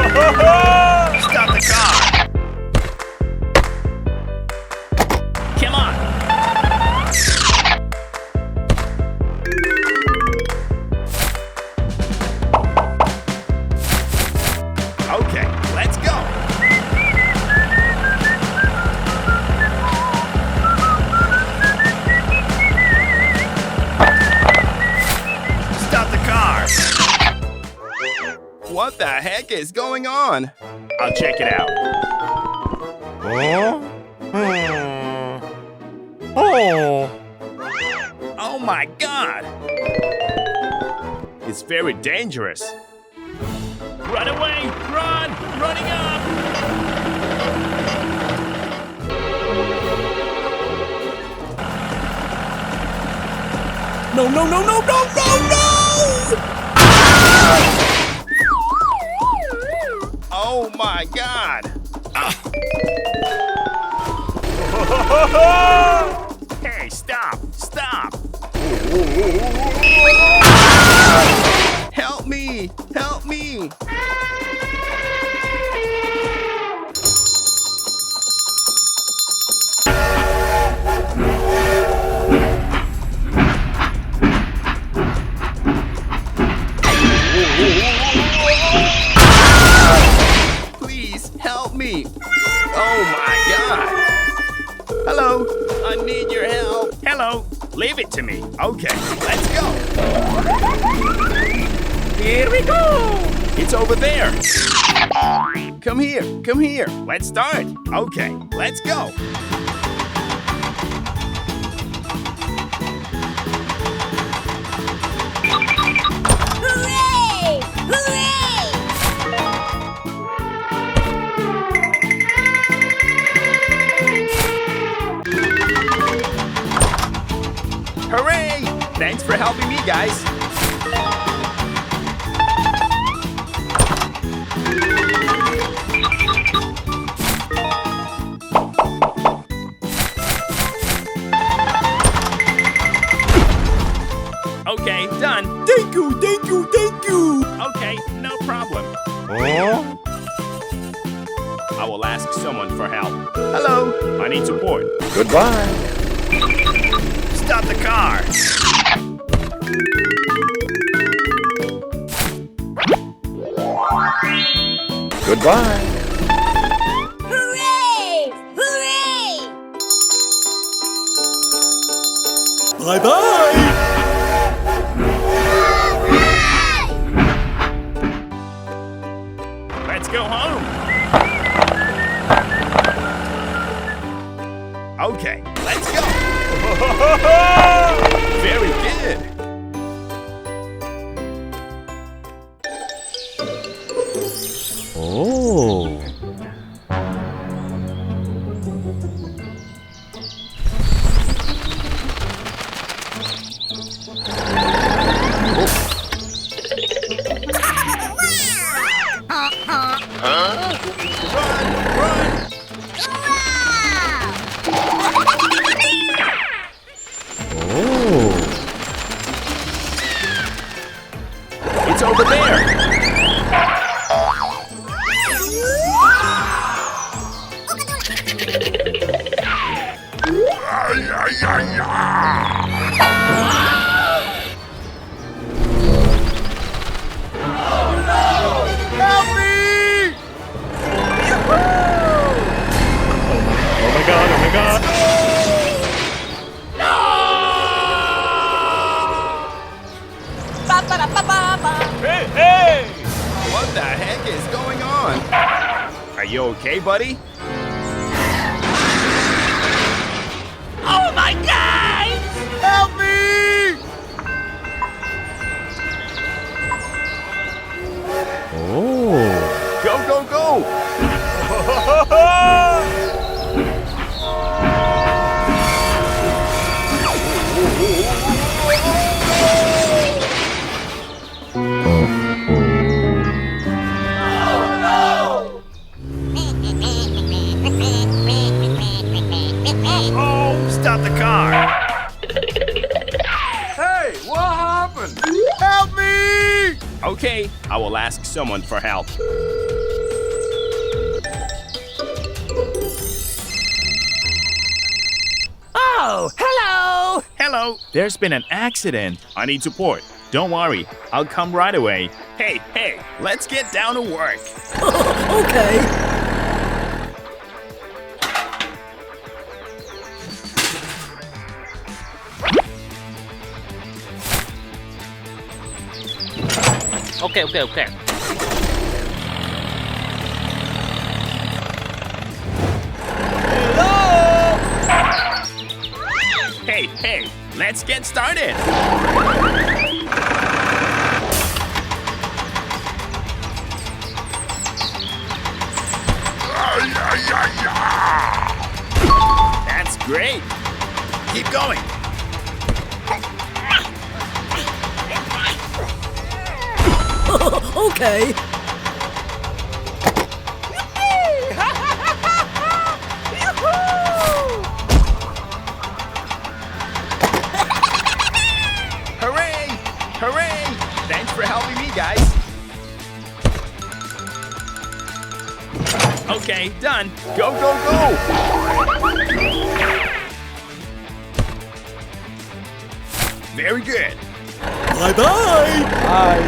Stop the car! Come on! Okay, let's go! Stop the car! What the heck is going on? I'll check it out. Oh my God! It's very dangerous. Run away! Run! Running up! No, no, no, no, no, no, no! Oh my God! Hey, stop! Stop! Help me! Help me! Please help me! Oh my God! Hello, I need your help. Hello, leave it to me. Okay, let's go. Here we go. It's over there. Come here, come here. Let's start. Okay, let's go. Hooray! Hooray! Hooray! Thanks for helping me, guys. Okay, done. Thank you, thank you, thank you. Okay, no problem. I will ask someone for help. Hello, I need support. Goodbye. Stop the car! Goodbye. Hooray! Hooray! Bye-bye. Let's go home. Okay, let's go. Very good. Oh. It's over there. Help me! Oh my God, oh my God. Hey, hey! What the heck is going on? Are you okay, buddy? Oh my God! Help me! Oh. Go, go, go! Stop the car! Hey, what happened? Help me! Okay, I will ask someone for help. Oh, hello! Hello. There's been an accident. I need support. Don't worry, I'll come right away. Hey, let's get down to work. Okay. Okay. Hey, let's get started. That's great. Keep going. Okay. Hooray! Thanks for helping me, guys. Okay, done. Go! Very good. Bye-bye. Bye.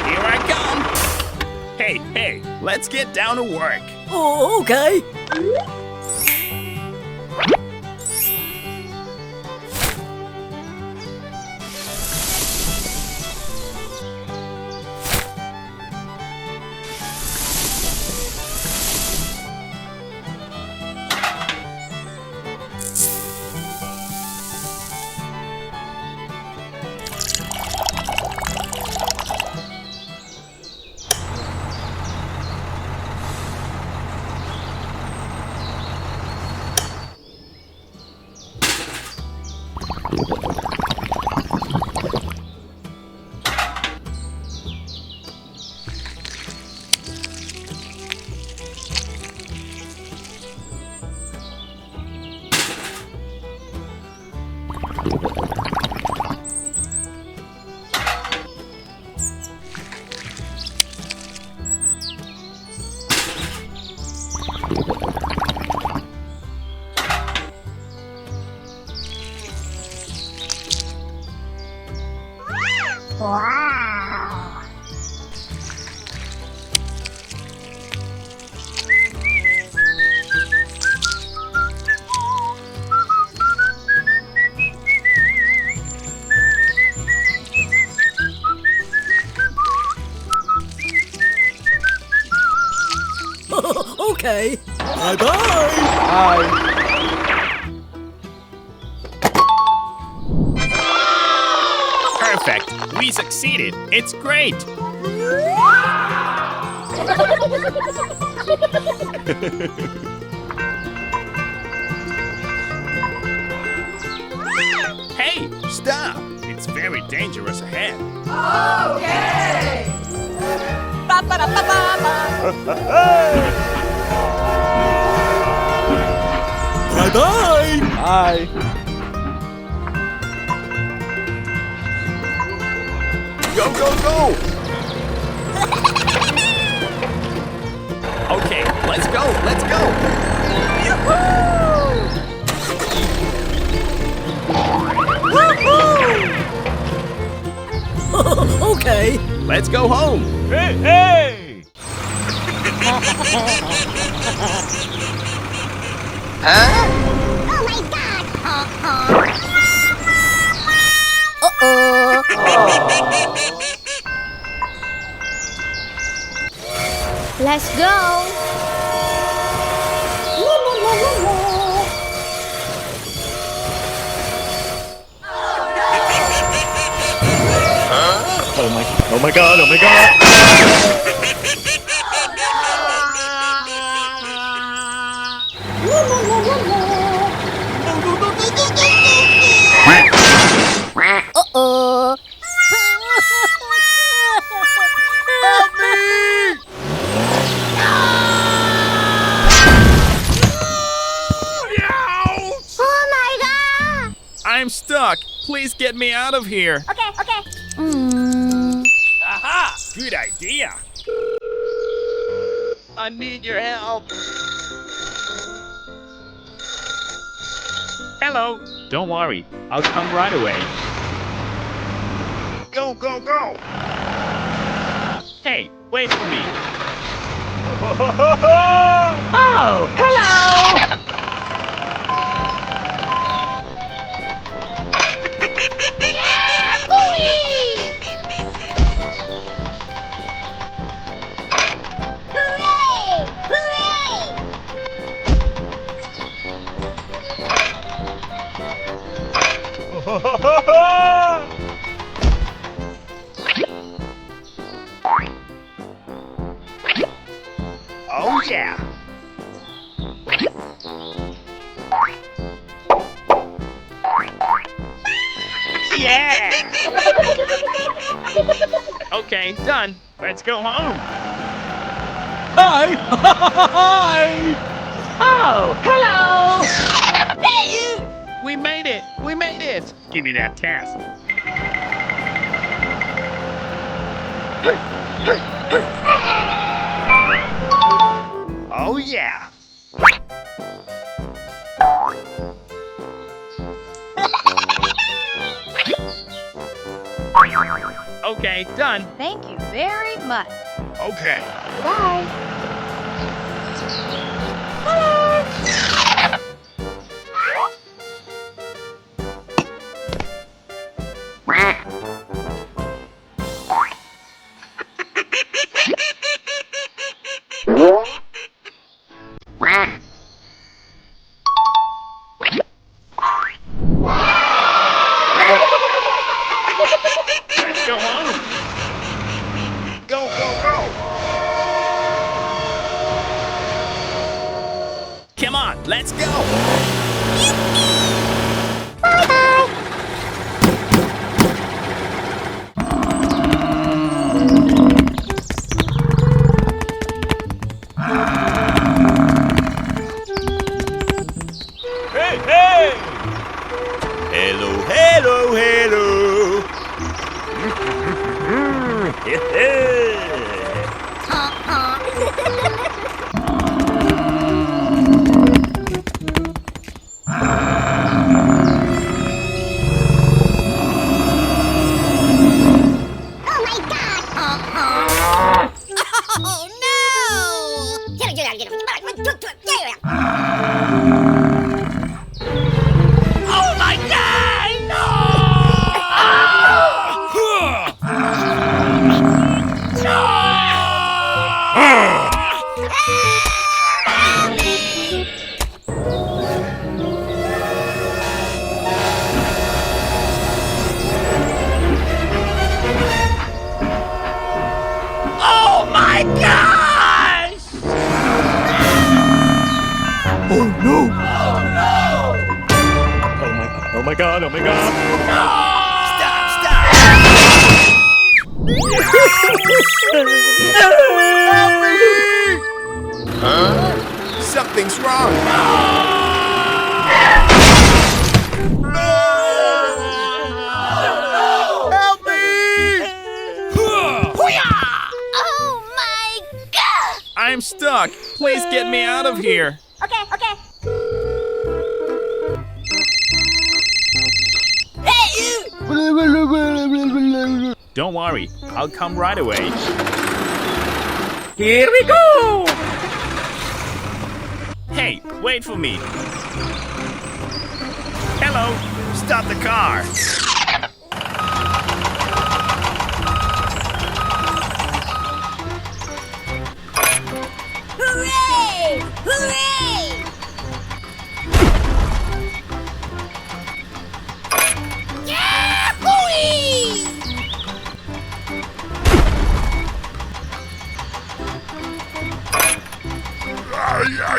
Here I come. Hey, let's get down to work. Oh, okay. Okay. Bye-bye. Bye. Perfect. We succeeded. It's great. Hey, stop. It's very dangerous ahead. Okay! Bye-bye. Bye. Go! Okay, let's go. Okay. Let's go home. Hey! Oh my god! Uh-oh! Let's go! Oh my god! Uh-oh! Oh my god! I'm stuck. Please get me out of here. Okay. Aha! Good idea. I need your help. Hello. Don't worry. I'll come right away. Go, go, go. Hey, wait for me. Oh, hello! Oh, yeah. Yeah! Okay, done. Let's go home. Hi! Hi! Oh, hello! We made it. We made it. Give me that task. Oh, yeah. Okay, done. Thank you very much. Okay. Bye. Let's go home. Go, go, go. Come on, let's go. Hey, hey! Hello, hello, hello. Oh no! Oh my god, oh my god! Something's wrong. Help me! Oh my god! I'm stuck. Please get me out of here. Okay, okay. Don't worry. I'll come right away. Here we go! Hey, wait for me. Hello. Stop the car. Hooray! Hooray!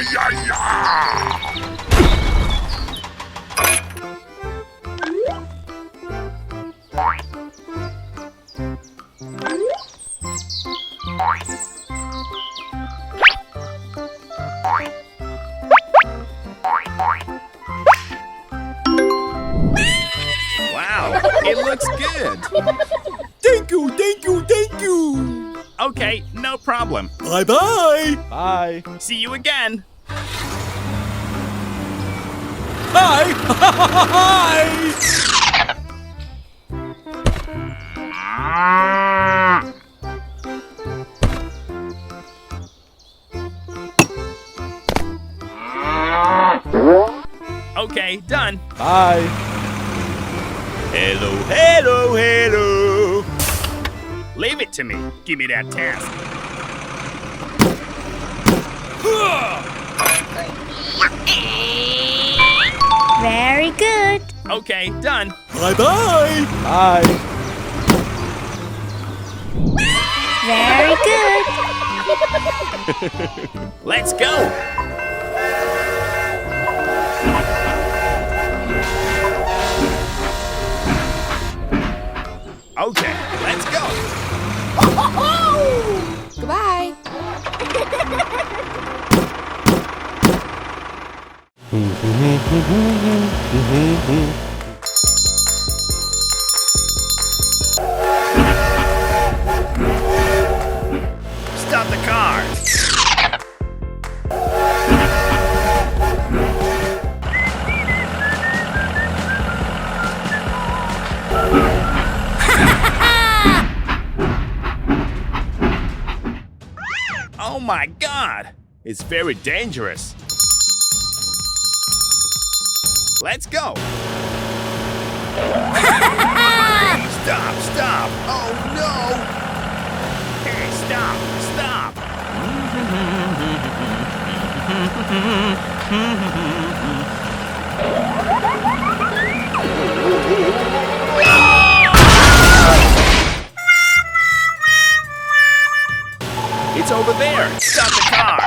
Yahoo! Wow, it looks good. Thank you, thank you, thank you. Okay, no problem. Bye-bye. Bye! See you again. Hi! Hi! Okay, done. Bye. Hello, hello, hello. Leave it to me. Give me that task. Very good. Okay, done. Bye-bye! Bye. Very good. Let's go. Okay, let's go. Goodbye. Stop the car. Oh my God! It's very dangerous. Let's go. Stop, stop. Oh no. Hey, stop, stop. It's over there. Stop the car.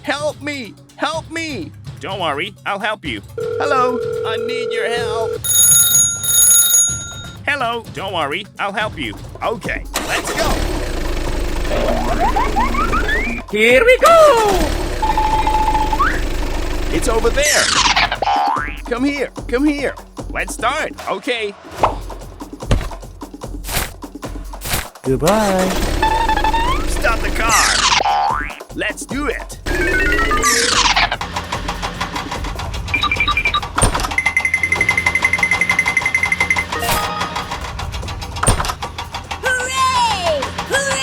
Help me! Help me! Don't worry, I'll help you. Hello, I need your help. Hello, don't worry, I'll help you. Okay, let's go. Here we go! It's over there. Come here, come here. Let's start, okay. Goodbye. Stop the car. Let's do it. Hooray! Hooray!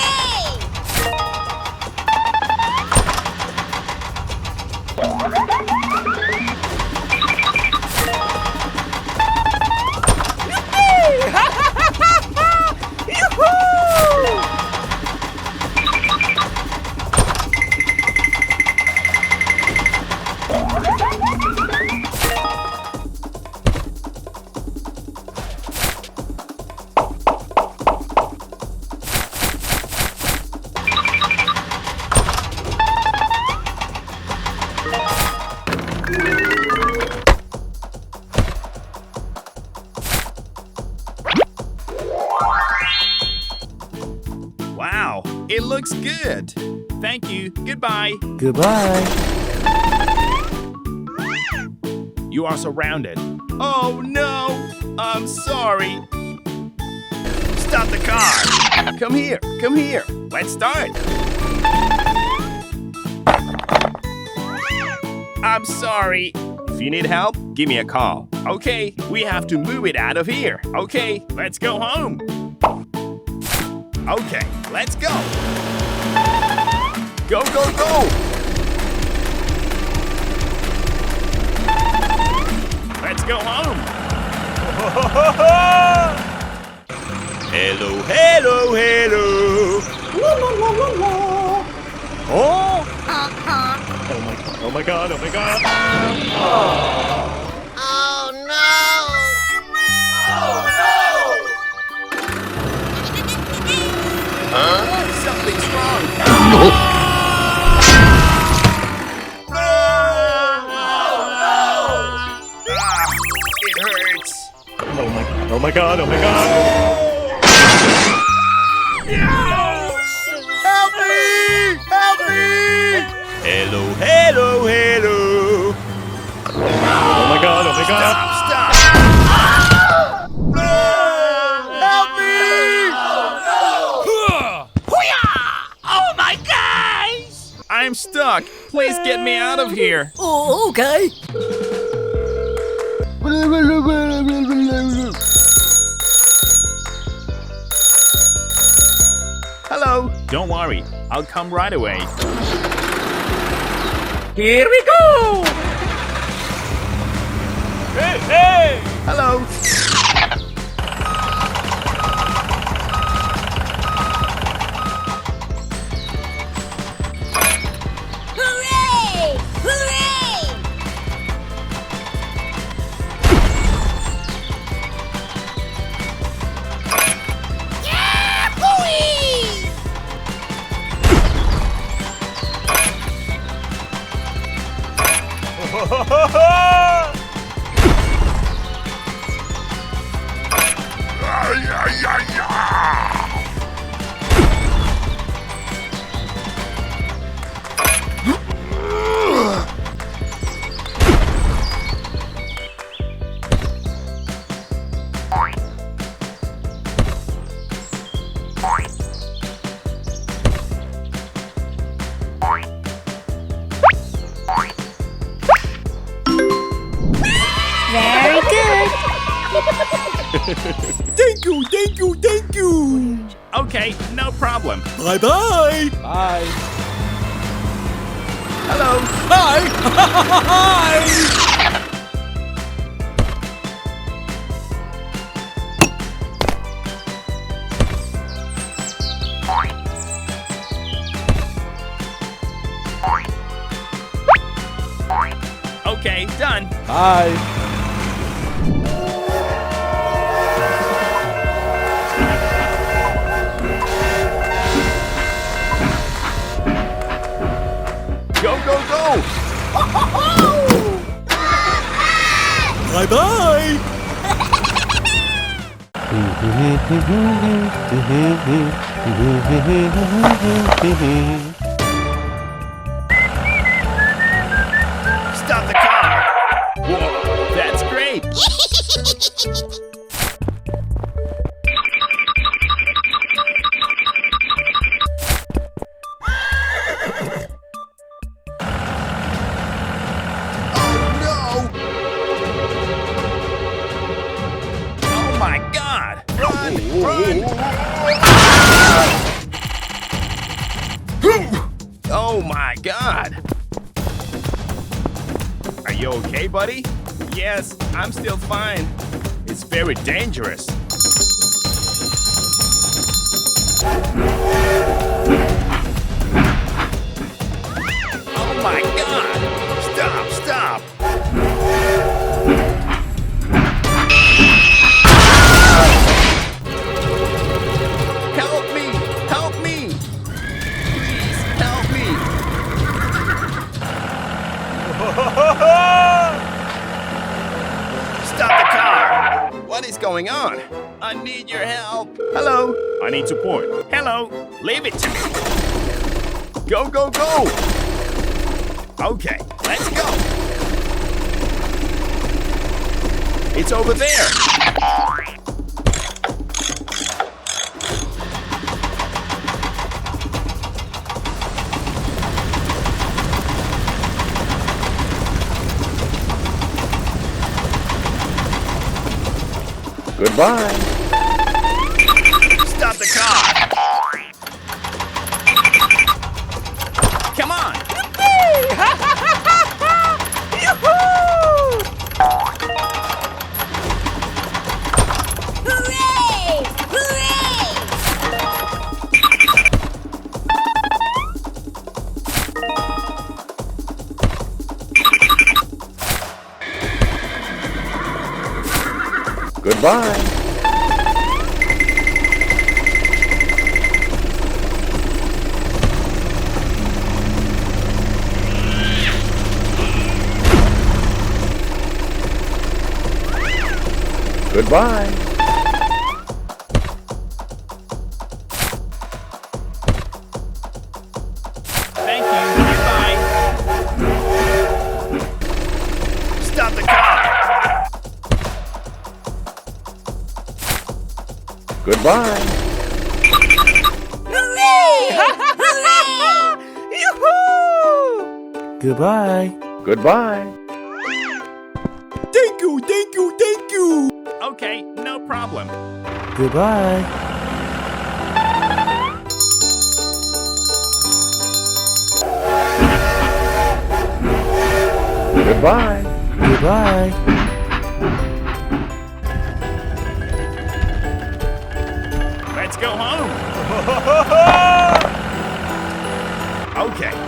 Wow, it looks good. Thank you. Goodbye. Goodbye. You are surrounded. Oh no! I'm sorry. Stop the car. Come here. Come here. Let's start. I'm sorry. If you need help, give me a call. Okay, we have to move it out of here. Okay, let's go home. Okay, let's go. Go, go, go. Let's go home. Hello, hello, hello. Oh! Oh my God, oh my God. Oh no! Something's wrong. Ah, it hurts. Oh my God, oh my God. Help me! Help me! Hello, hello, hello. Oh my God, oh my God. Stop, stop. Help me! Oh my gosh! I I'm stuck. Please get me out of here. Oh, okay. Hello. Don't worry. I'll come right away. Here we go! Hey, hey! Hello. Hooray! Hooray! Yahoo! Very good. Thank you, thank you, thank you. Okay, no problem. Bye-bye. Bye. Hello. Hi. Hi. Okay, done. Bye. Go, go, go. Bye-bye. Stop the car. Whoa, that's great. Oh, no. Oh, my God. Run, run. Oh, my God. Are you okay, buddy? Yes, I'm still fine. It's very dangerous. Oh my God! Stop, stop! Help me! Help me! Please, help me! Stop the car! What is going on? I need your help. Hello. I need support. Hello. Leave it to me. Go, go, go. Okay, let's go. It's over there. Goodbye. Stop the car. Come on. Hooray! Hooray! Goodbye. Goodbye. Thank you. Goodbye. Stop the car. Goodbye. Hooray! Hooray! Yoo-hoo! Goodbye. Goodbye. Thank you, thank you, thank you. Okay, no problem. Goodbye. Goodbye. Goodbye. Let's go home. Okay.